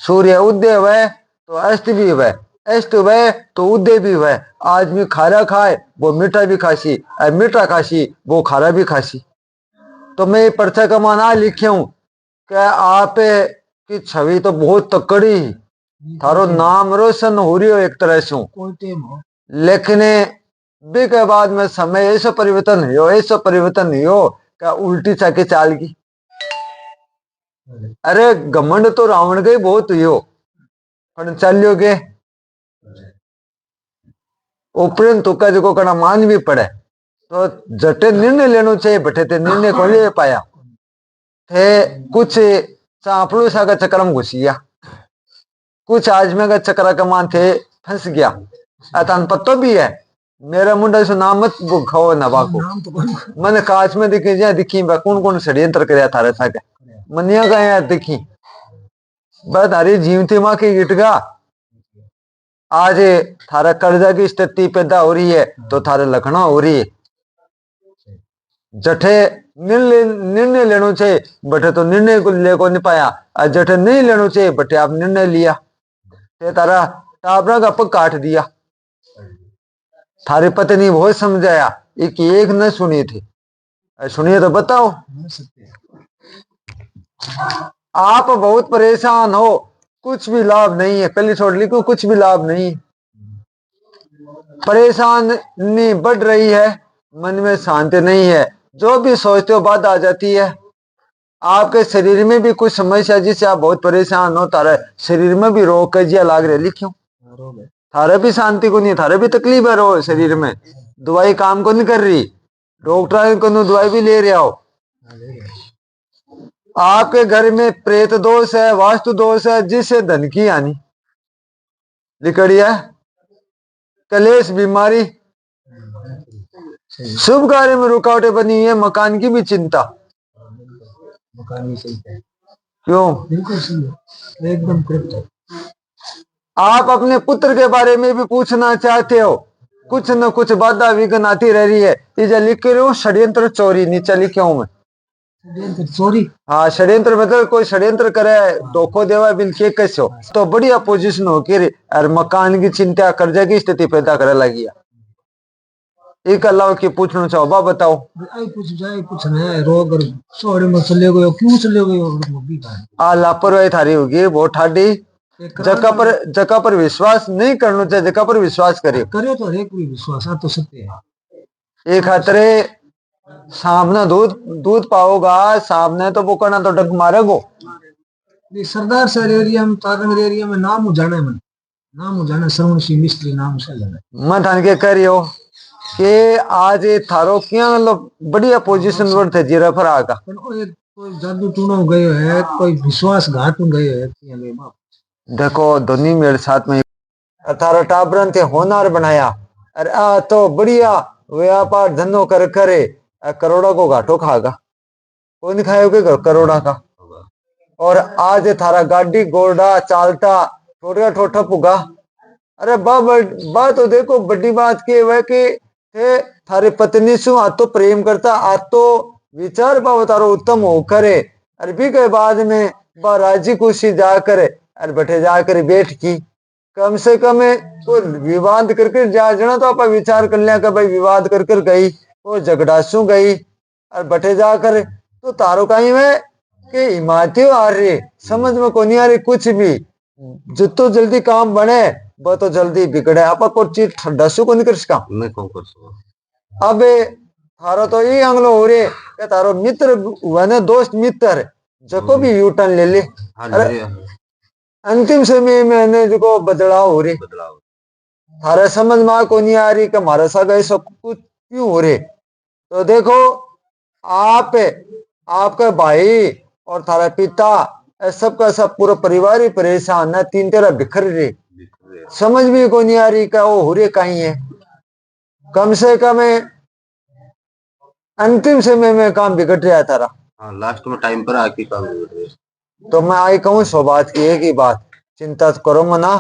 सूर्य उदय हुए तो अस्त भी हुए ऐस तो वह तो उदय भी वह आदमी खारा खाए वो मीठा भी खासी, और मीठा खासी वो खारा भी खासी। तो मैं पर्चा का माना लिखे हूं कि आप की छवि तो बहुत तकड़ी, थारो नाम रोशन हो रही हो एक तरह से, कोई टेम हो लेकिन बे के बाद में समय ऐसा परिवर्तन हो, ऐसा परिवर्तन हो क्या उल्टी चाके चाल की। अरे घमंड तो रावण के बहुत हुई, पर चलियोगे उपरंतु का जो कड़ा मान भी पड़े तो जटे निर्णय लेना चाहिए, बटे ते निर्णय को ले पाया थे। कुछ चापड़ू सा का चक्कर में घुस गया, कुछ आजमे का चक्कर का मान थे फंस गया। अतन पत्तो भी है मेरा मुंडा से नाम मत खाओ नबा को, नाम तो कोई मैंने कांच में दिखी जा दिखी कौन कौन षड्यंत्र कराया थारे साके मनिया का यार दिखी बस हरी जीवती माँ की गिटगा। आज थारा कर्जा की स्थिति पैदा हो रही है तो थारे लखना हो रही है। जठे निर्णय लेना चाहिए बटे तो निर्णय को ले को नहीं पाया, और जठे नहीं लेना चाहिए बटे आप निर्णय लिया ते तारा टाबरा का पग काट दिया। थारी पत्नी बहुत समझाया एक न सुनी थी, सुनिए तो बताओ। आप बहुत परेशान हो, कुछ भी लाभ नहीं है, कल छोड़ ली को कुछ भी लाभ नहीं, परेशानी बढ़ रही है, मन में शांति नहीं है, जो भी सोचते हो बात आ जाती है। आपके शरीर में भी कुछ समस्या जिससे आप बहुत परेशान हो, तारे शरीर में भी रोग कजिया लाग रहे लिखियो, थारे भी शांति को नहीं, थारे भी तकलीफ है रो शरीर में, दवाई काम को नहीं कर रही, डॉक्टर को दवाई भी ले रहे हो। आपके घर में प्रेत दोष है, वास्तु दोष है, जिससे धन की हानि लिखड़ी है, कलेश बीमारी, शुभ कार्य में रुकावटें बनी हुई है, मकान की भी चिंता। मकान भी सही है, क्यों? बिल्कुल सही है, एकदम करेक्ट है। आप अपने पुत्र के बारे में भी पूछना चाहते हो, कुछ न कुछ बाधा विघ्न आती रह रही है, इसे लिख के लो षड्यंत्र चोरी, नीचे लिखे हूं मैं। सॉरी हाँ षड्यंत्र मतलब कोई षड्यंत्र करे धोखो देवा बिल के कैसे हो तो बड़ी अपोजिशन हो के और मकान की चिंता कर्जा की स्थिति पैदा करे लगी। एक अलावा की पूछना चाहो बा बताओ। आई पूछ रहे रोग और सोड़े में चले गए क्यों चले गए आ लापरवाही थारी होगी वो ठाडी, जगह पर विश्वास नहीं करना चाहिए, जगह पर विश्वास करे तो हर एक भी विश्वास आ तो सत्य है। एक खतरे सामने दूध पाओगा, सामने तो वो करना तो डग मारेगो। सरदार सर एरिया में तारंग एरिया में नाम हो जाना श्रवण सिंह मिस्त्री नाम से जाना मैं थान के करियो कि आज थारो क्या मतलब बढ़िया पोजीशन पर थे जीरा पर आगा कोई जादू टूना गयो है, कोई विश्वासघात हो गयो है। देखो धोनी मेरे साथ में 18 टाबरन थे होनार बनाया, अरे आ तो बढ़िया व्यापार धंधो कर करे करोड़ों को घाटो खागा, कोई नहीं खाएगा करोड़ा का। और आज थारा गाड़ी घोड़ा चालता ठोटा ठोठा पुगा, अरे बा तो देखो बड़ी बात के वह के थे थारे पत्नी सु आ तो प्रेम करता, आ तो विचार बा तारो उत्तम हो करे, अरे भी के बाद में बा राजी खुशी जा करे अरे बैठे जाकर बैठ की कम से कम कोई विवाद करके जा जाना तो आप विचार कर लिया कि भाई विवाद कर गई वो झगड़ासू गई और बैठे जाकर तो तारो कहीं में कि हिमाती आ रही समझ में को नहीं आ रही कुछ भी, जितो जल्दी काम बने वो तो जल्दी बिगड़े, आप कुछ चीज ठंडासू को नहीं कर सका। अब थारो तो ये अंगलो हो रहे कि तारो मित्र हुआ ना दोस्त मित्र जो भी यू टर्न ले ले, अंतिम समय में मैंने जो बदलाव हो रहे थारा समझ में को नहीं आ रही कि हमारे साथ ऐसा कुछ क्यों हो रहे। तो देखो आपका भाई और थारा पिता सबका सब पूरा परिवार ही परेशान है, तीन तेरा बिखर रहे, समझ में को नहीं आ रही कि वो हो रहे कहीं है। कम से कम अंतिम समय में काम बिगड़ रहा थारा, लास्ट में टाइम पर आके काम बिगड़ रहे। तो मैं आई कहूँ सौ बात की एक ही बात, चिंता करो मना,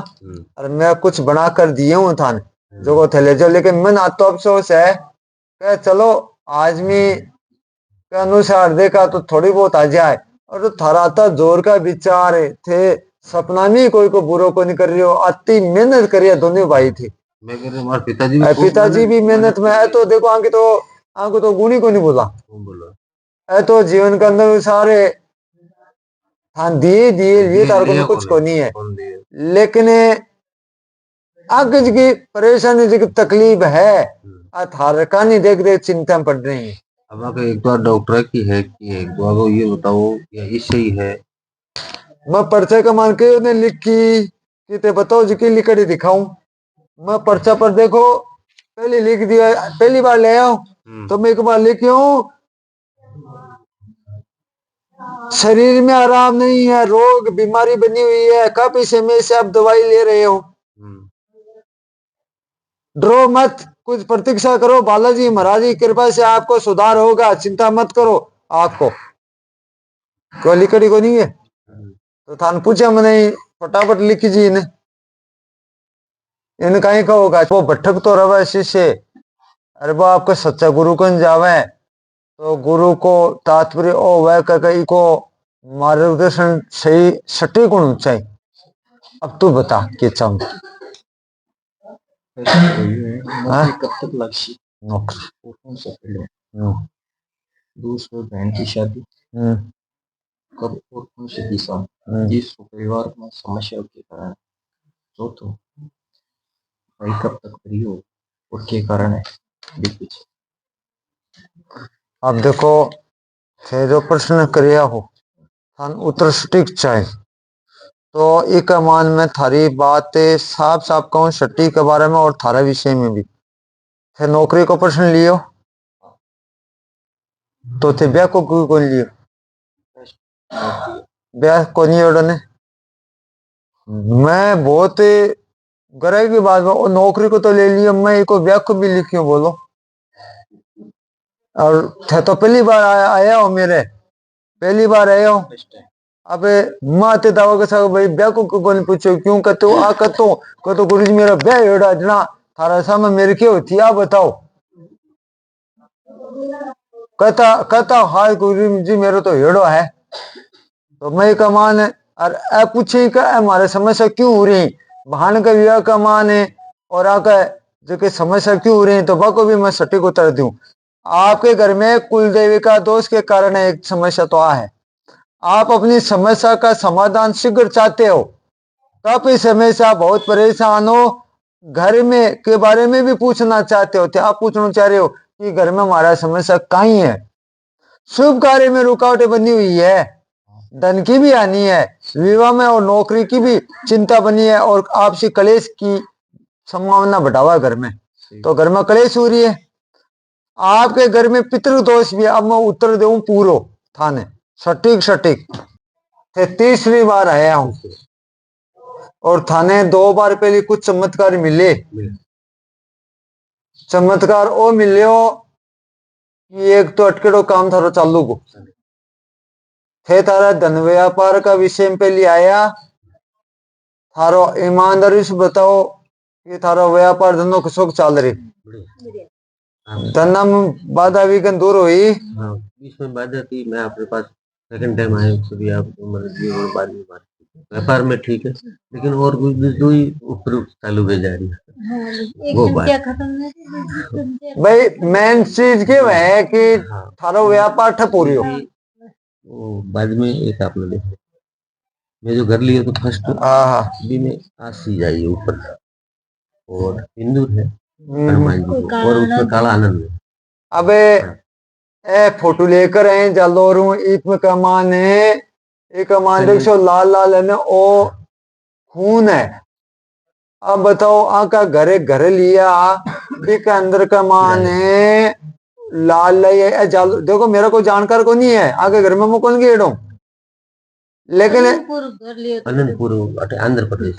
और मैं कुछ बना कर दिए हूँ थाने जो थे जो, लेकिन मन तो अफसोस है कि चलो आदमी के अनुसार देखा तो थोड़ी बहुत आ जाए, और तो थारा था जोर का विचार थे सपना नहीं कोई को बुरो को नहीं कर रही हो, अति मेहनत करिए दोनों भाई थे। मैं कह रहा हूँ, हमारे पिताजी भी खूब पिताजी भी मेहनत में है, तो देखो आंके तो गुणी को नहीं बोला बोलो है, तो जीवन के अंदर सारे हाँ दिए दिए लिए तार को लिया कुछ को नहीं है, कौन दिए? लेकिन आगे जी परेशानी जी तकलीफ है, थार का नहीं देख देख चिंता में पड़ रही है। अब आगे एक बार डॉक्टर की है कि है, तो आगे ये बताओ या इससे ही है? मैं पर्चे का मान के उन्हें लिखी कि ते बताओ जी की लिखड़ी दिखाऊं, मैं पर्चा पर देखो पहले लिख दिया, पहली बार ले आओ तो मैं एक बार लिखी हूँ, शरीर में आराम नहीं है, रोग बीमारी बनी हुई है, काफी समय से आप दवाई ले रहे हो, डरो मत, कुछ प्रतीक्षा करो, बालाजी महाराज की कृपा से आपको सुधार होगा, चिंता मत करो। आपको कोई लिखड़ी को नहीं है तो थान पूछा मैंने, फटाफट लिखी जी इन्हें, इन कहीं का होगा वो भटक तो रवा शिष्य, अरे वो आपका सच्चा गुरु कन जावे तो गुरु को तात्पर्य ओ वह कई को मार्गदर्शन सही सटीक होना चाहिए। अब तू बता क्या चाहूँ? कब तक लक्ष्य नौकरी, और कौन सा फील्ड है? दूसरा बहन की शादी कब और कौन सी दिशा में? तीसरा परिवार में समस्या के कारण। चौथो भाई कब तक फ्री हो और के कारण है? अब देखो थे जो प्रश्न करिया हो थान उत्तर सटीक चाहिए, तो एक मान में थारी बात साफ साफ कहूँ सटीक के बारे में और थारा विषय में भी। थे नौकरी को प्रश्न लियो तो थे ब्याह को क्यों कौन लियो? ब्याह को नहीं उड़ने, मैं बहुत गरे की बात में नौकरी को तो ले लियो, मैं एक ब्याह को भी लिखियो बोलो, और थे तो पहली बार आया हो, मेरे पहली बार आया हो। अब माते दावा के साथ भाई ब्याह को कौन पूछो क्यों कहते हो, आ कहते गुरु जी मेरा ब्याह एड़ा जना थारा सामने मेरे क्या होती आप बताओ, कहता हाय गुरु जी मेरे तो हेड़ो है, तो मैं कमान और ए पूछे का हमारे समस्या क्यों हो रही, भान का विवाह का मान है और आकर जो कि समस्या क्यों हो रही है, तो बाको भी मैं सटीक उत्तर दूं। आपके घर में कुल देवी का दोष के कारण एक समस्या तो आ है, आप अपनी समस्या का समाधान शीघ्र चाहते हो, काफी समय से आप बहुत परेशान हो, घर में के बारे में भी पूछना चाहते हो, आप पूछना चाह रहे हो कि घर में हमारा समस्या कहीं है, शुभ कार्य में रुकावटें बनी हुई है, धन की भी हानि है, विवाह में और नौकरी की भी चिंता बनी है, और आपसी कलेश की संभावना बढ़ावा घर में, तो घर में कलेश हो रही है, आपके घर में पितृदोष भी। अब मैं उत्तर दूं पूरो थाने सटीक सटीक थे तीसरी बार आया हूं, और थाने 2 बार पहले कुछ चमत्कार मिले, चमत्कार ओ मिलियो कि एक तो अटकेड़ो काम थारो चालू को थे, तारा धन व्यापार का विषय पे ले आया, थारो ईमानदारी से बताओ कि थारो व्यापार धंधो कसो चल रही, धनम बाधा विघ्न दूर हुई। इसमें बाधा थी, मैं आपके पास सेकंड टाइम आया सभी आप मतलब बाद में बात व्यापार में ठीक है, लेकिन और कुछ दो ही ऊपर चालू हो जा रही है वो बात। भाई मेन चीज क्या है कि थारो व्यापार ठप हो रही हो, वो बाद में एक आपने देखा मैं जो घर लिया तो फर्स्ट भी में आसी जाइए ऊपर, और हिंदू है हनुमान जी को, और उसमें काला आनंद है। अबे ए फोटो लेकर आए जालोरू ईद में कमान है, एक कमान देखो लाल लाल है ना, ओ खून है। अब बताओ आका घरे घर लिया के अंदर कमान है लाल लाई जालो, देखो मेरा कोई जानकार को नहीं है, आगे घर में मैं कौन गेड़ो, लेकिन अनंतपुर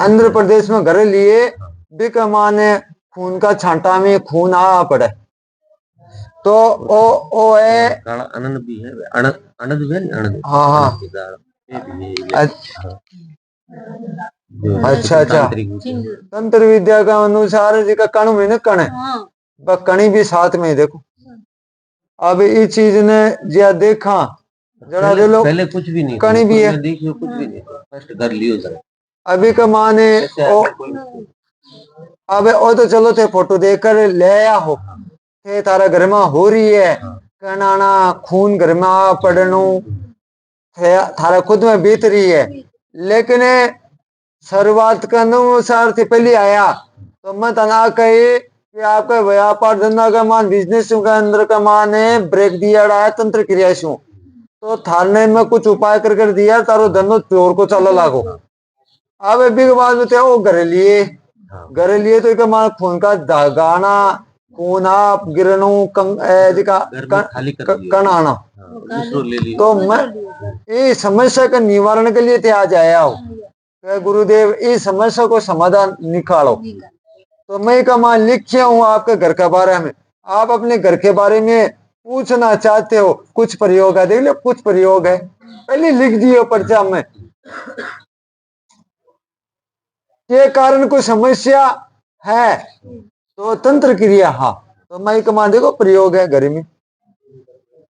आंध्र प्रदेश में घर लिए भी कमान है, खून का छांटा में खून आ पड़े, तो ओ है काला आनंद भी है, आनंद भी है, आनंद हाँ हाँ अच्छा अच्छा तंत्र विद्या का अनुसार जी का कण में न कण है, कणी भी साथ में देखो। अब इस चीज ने जिया देखा जरा दे लो पहले कुछ भी नहीं कणी भी है, देखियो कुछ भी नहीं, फर्स्ट कर लियो जरा अभी का माने ओ अबे ओ तो चलो थे फोटो देखकर ले आया हो थे तारा घर में हो रही है कनाना खून घर में आ पड़नो थे थारा खुद में बीत रही है लेकिन शुरुआत के अनुसार से पहले आया तो मैं तना कही कि आपका व्यापार धंधा का मान बिजनेस का अंदर का मान है ब्रेक दिया है तंत्र क्रिया शू तो थाने में कुछ उपाय कर दिया तारो धंधो चोर को चला लागो अब अभी के बाद बताओ वो घर लिए तो एक मान खून का दागाना खून आप गिरनो कण आना तो मैं इस समस्या का निवारण के लिए आज आया हूँ गुरुदेव इस समस्या को समाधान निकालो तो मैं का मान लिखिया हूँ आपके घर के बारे में आप अपने घर के बारे में पूछना चाहते हो कुछ प्रयोग है देख लो कुछ प्रयोग है पहले लिख दियो पर्चा में के कारण कोई समस्या है तो तंत्र क्रिया हाँ तो मैं कमान देखो प्रयोग है घर में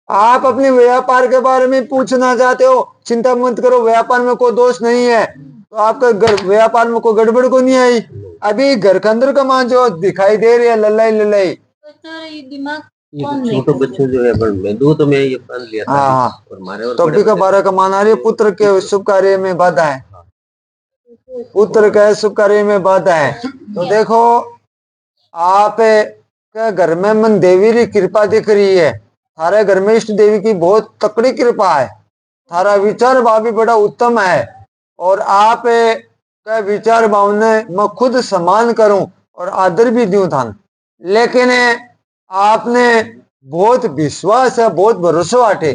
आप अपने व्यापार के बारे में पूछना चाहते हो चिंता मत करो व्यापार में कोई दोष नहीं है तो आपका घर व्यापार में कोई गड़बड़ को नहीं आई अभी घर के अंदर का मान जो दिखाई दे रही है लल्लाई छोटे बच्चे जो है मैं दो तो मैं ये पढ़ लिया था हाँ और मारे तो अभी का 12 का मान आ रही है पुत्र के शुभ कार्य में बाधा है पुत्र के शुभ कार्य में बाधा है तो देखो आप के घर में मन देवी की कृपा दिख रही है थारे घर में इष्ट देवी की बहुत तकड़ी कृपा है थारा विचार भाव भी बड़ा उत्तम है और आप का विचार भाव ने मैं खुद सम्मान करूं और आदर भी दूं था लेकिन आपने बहुत विश्वास है बहुत भरोसा आटे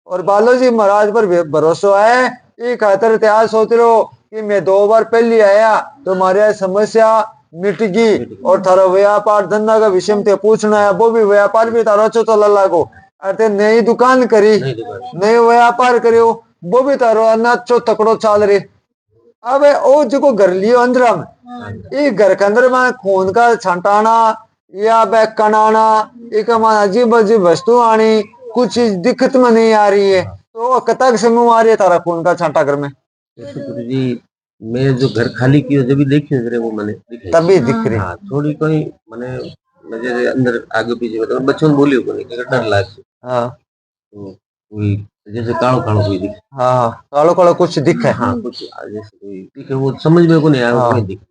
और बालोजी महाराज पर भरोसा है ये खातर त्याग सोच रहो कि मैं 2 बार पहले आया तो हमारी समस्या मिट गई और थारा व्यापार धंधा का विषय में पूछना है वो भी व्यापार भी तारा चो चला लागो अरे नई दुकान करी नए व्यापार करियो वो भी तारो अनाज चो तकड़ो चाल रहे अब ओ जो घर लियो अंदर ये घर के अंदर में खून का छंटाना या बैग कनाना एक अजीब अजीब वस्तु आनी कुछ चीज दिक्कत में नहीं आ रही है तो कतक समय आ रही है तारा खून का छांटा घर में जी मैं जो घर खाली किया जब भी देखी नजरे वो मैंने तभी दिख रही हाँ थोड़ी कोई मैंने मुझे अंदर आगे पीछे मतलब बच्चों ने बोली को नहीं डर लाग हाँ तो कोई जैसे कालो कालो कोई दिखे हाँ कालो कालो कुछ दिखे हाँ कुछ जैसे कोई दिखे वो समझ में को नहीं आया कोई दिखे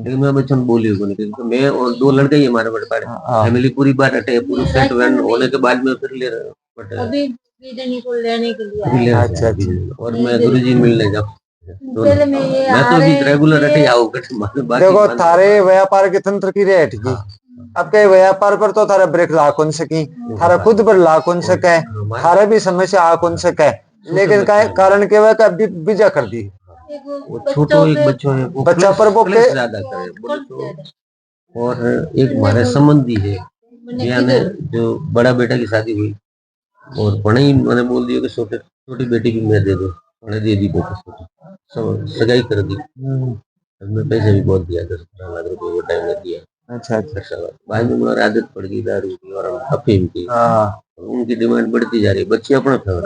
लेकिन मैं बच्चों ने बोली को नहीं क्योंकि मैं और 2 लड़के ही हमारे बड़े पारे फैमिली पूरी बात हटे पूरी सेट वैन होने के बाद में फिर ले रहे लेने के लिए अच्छा और मैं गुरुजी मिलने जाऊँ मैं तो अभी रेगुलर हटे आओ देखो थारे व्यापार के तंत्र की रेट की अब के व्यापार पर तो थारा ब्रेक ला कौन सकी थारा खुद पर ला कौन सके थारा भी समस्या आ कौन सके लेकिन कारण के वह बीजा कर दी छोटो एक बच्चों है वो बच्चा पर वो के ज्यादा करे और एक हमारे संबंधी है यानी जो बड़ा बेटा की शादी हुई और पढ़े ही मैंने बोल दिया कि छोटी बेटी भी मैं दे दो पढ़े दे दी सब सगाई कर दी मैं पैसे भी बहुत दिया 10-15 लाख रुपए वो टाइम में दिया अच्छा बाद में मुझे आदत पड़ गई दारू की और अफीम की उनकी डिमांड बढ़ती जा रही है बच्चे अपना फेवर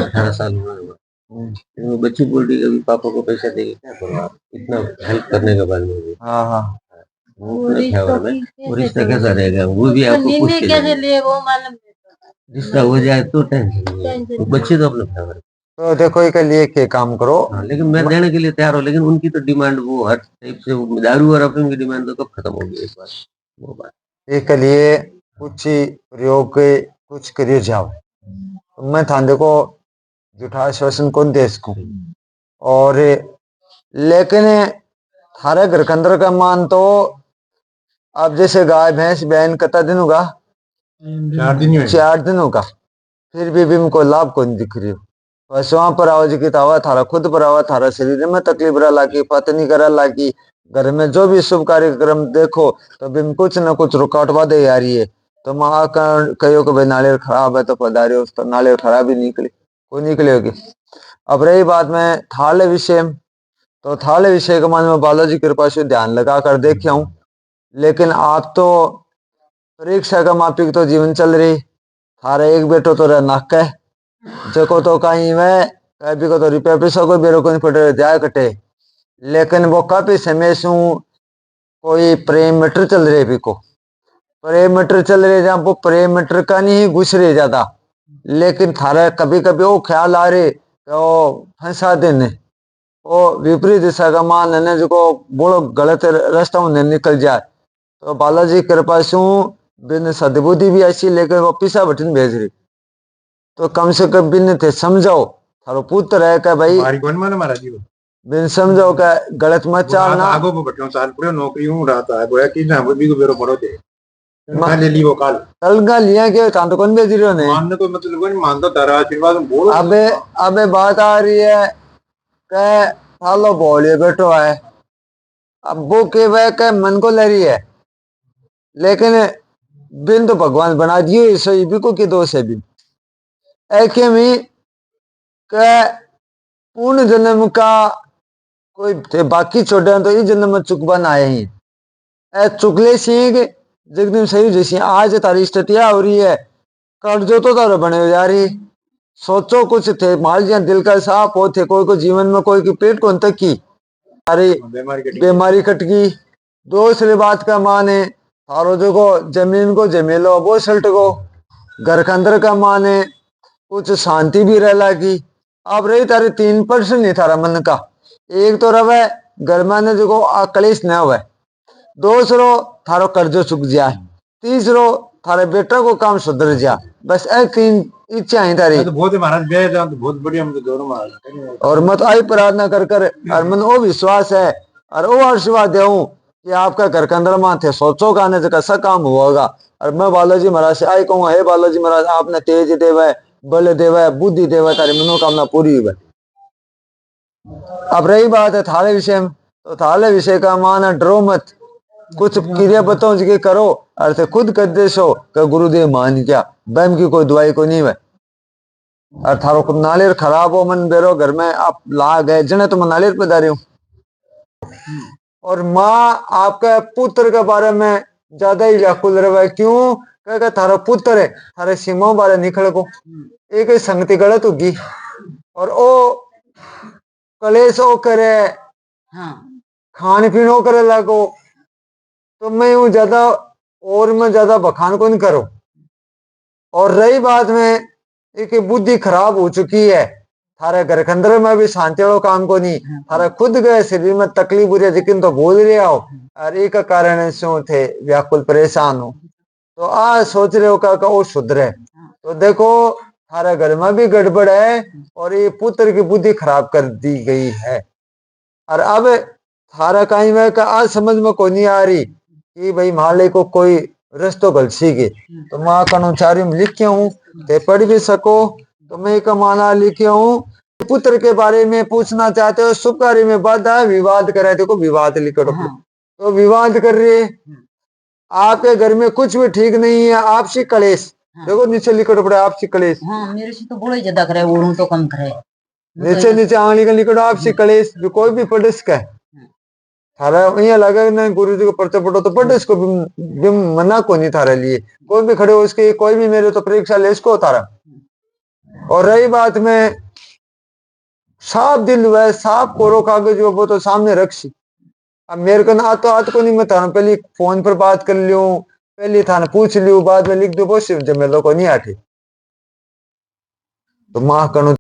18 साल उम्र बच्ची बोल रही अभी पापा को पैसा देंगे क्या करो आप इतना हेल्प करने के बाद में वो फेवर में वो रिश्ता कैसा रहेगा वो भी आपको पूछ के रिश्ता हो जाए तो टेंशन बच्चे तो अपने फेवर तो देखो एक लिए के काम करो लेकिन मैं देने के लिए तैयार हूँ लेकिन उनकी तो डिमांड वो हर टाइप से दारू और अफीम की डिमांड तो कब खत्म होगी इस बार वो बात एक लिए कुछ प्रयोग के कुछ करिए जाओ तो मैं था देखो जुठा श्वसन कौन दे इसको और लेकिन थारे घर के अंदर का मान तो अब जैसे गाय भैंस बहन कितना दिन होगा 4 दिन होगा फिर भी को लाभ कौन दिख रही हो पशुओं पर आवाज की तावा थारा खुद पर आवा थारा शरीर में तकलीफ रहा लागी पत्नी करा लागी घर में जो भी शुभ कार्यक्रम देखो तो बिम कुछ न कुछ रुकावट बाधे आ रही है तो माँ कहो कि भाई नारियल खराब है तो पधारियो तो नारियल खराब ही निकले कोई निकले होगी अब रही बात में थाले विषय तो थाले विषय के मान में बालाजी कृपा से ध्यान लगा कर देखे हूँ लेकिन आप तो परीक्षा का मापिक तो जीवन चल रही थारा एक बेटो तो नाक है जको तो कहीं में कभी को तो रुपया पैसा को बेरो को पड़े जाए कटे लेकिन वो काफी समय से कोई प्रेम मैटर चल रहे भी को प्रेम मैटर चल रहे जहाँ वो प्रेम मैटर का नहीं घुस रहे ज्यादा, लेकिन थारा कभी कभी वो ख्याल आ रहे वो फंसा देने वो विपरीत दिशा का मान है जो बोलो गलत रास्ता में निकल जाए। तो बालाजी कृपा से बिन सद्बुद्धि भी ऐसी लेकर वो पीछा बटन भेज रही, तो कम से कम बिन थे समझाओ थारो पुत्र है क्या भाई, बिन समझाओ क्या गलत मत चालना। आगो को बटनो साल पूरे नौकरी हूं रहता है गोया कि ना भी को बेरो पड़ो थे काल ले लियो काल का लिया के कांतो कौन भेज रहे हो ने मानने को मतलब कोई मानता तारा आशीर्वाद बोलो। अबे बात आ रही है के थालो बोलिए बैठो है, अब वो के वह के मन को ले रही है, लेकिन बिन तो भगवान बना दिए सही भी को के दोष है भी ऐके में के पूर्ण जन्म का कोई थे बाकी छोटे तो इस जन्म में चुकबन आए ही ऐ चुकले सिंह जगदीप सही जैसी आज तारी स्थितियां हो रही है, कर्जो तो तारो बने हो जा रही। सोचो कुछ थे माल जिया दिल का साफ हो थे कोई को जीवन में कोई की पेट कौन तक की अरे बीमारी कट गई। दूसरी बात का माने थारो जो को जमीन को जमेलो वो सल्ट को घर के अंदर का माने कुछ शांति भी रह लागी। अब रही तारे 3% नहीं थारा मन का, एक तो रवे घर में जो को कलेश न हुए, दूसरो थारो कर्जो चुक जाए, तीसरो थारे बेटा को काम सुधर जा, बस ऐ 3 इच्छा है तारी। तो बहुत महाराज बे जान तो बहुत बढ़िया हम तो दोनों महाराज और मत आई प्रार्थना कर कर और मन वो विश्वास है और वो आशीर्वाद देऊं कि आपका घर के अंदर में थे सोचो का ने कैसा काम होगा। और मैं बालाजी महाराज से आई कहूंगा हे बालाजी महाराज आपने तेज देवे बल देवे बुद्धि देवे तारी मनोकामना पूरी हुई। अब रही बात है थाले विषय में, तो थाले विषय का मान डरो मत, कुछ क्रिया बताओ जी करो और खुद कर दे सो कि गुरुदेव मान क्या बैम की कोई दवाई को नहीं है। और थारो को नालेर खराब हो मन बेरो घर में आप ला गए जने तो मैं नालेर पे दारी हूं। और माँ आपके पुत्र के बारे में ज्यादा ही व्याकुल रहे, क्यों क्या थारा पुत्र है थारे सीमाओं बारे निकल को एक संगति गलत होगी और ओ कलेश ओ करे खान पीन ओ करे लागो, तो मैं यूं ज्यादा और मैं ज्यादा बखान को नहीं करो। और रही बात में एक बुद्धि खराब हो चुकी है थारे घर के अंदर में भी शांति वालों काम को नहीं, थारा खुद गए शरीर में तकलीफ बुरी लेकिन तो बोल रहे हो और एक कारण से थे व्याकुल परेशान हो, तो आ सोच रहे हो का वो सुधरे। तो देखो थारे घर में भी गड़बड़ है और ये पुत्र की बुद्धि खराब कर दी गई है। और अब थारा कहीं में का आज समझ में को नहीं आ रही कि भाई माले को कोई रस्तो गलसी के, तो माँ कर्मचारी में लिखे हूँ ते पढ़ भी सको, तो मैं एक माना लिखे हूँ पुत्र के बारे में पूछना चाहते हो शुभ कार्य में बाधा विवाद करे, देखो विवाद लिखो तो विवाद कर रही है आपके घर में कुछ भी ठीक नहीं है, आपसी कलेश देखो नीचे लिखो पड़े आपसी कलेश। मेरे से तो बड़ा ही ज्यादा करे और तो कम करे नीचे नीचे आंगली का लिखो आपसी कलेश जो कोई भी पढ़ इसका थारा यहाँ लगा ना गुरु जी को पर्चा पढ़ो तो पढ़ इसको भी मना को नहीं थारा लिए कोई भी खड़े हो इसके कोई भी मेरे तो परीक्षा ले इसको थारा। और रही बात में साफ दिल हुआ साफ कोरो कागज वो तो सामने रखी, अब मेरे को ना तो आत को नहीं मैं थाना पहले फोन पर बात कर लूं पहले थाना पूछ लियो बाद में लिख दो वो शिव जब मेरे को नहीं आती तो माँ कनु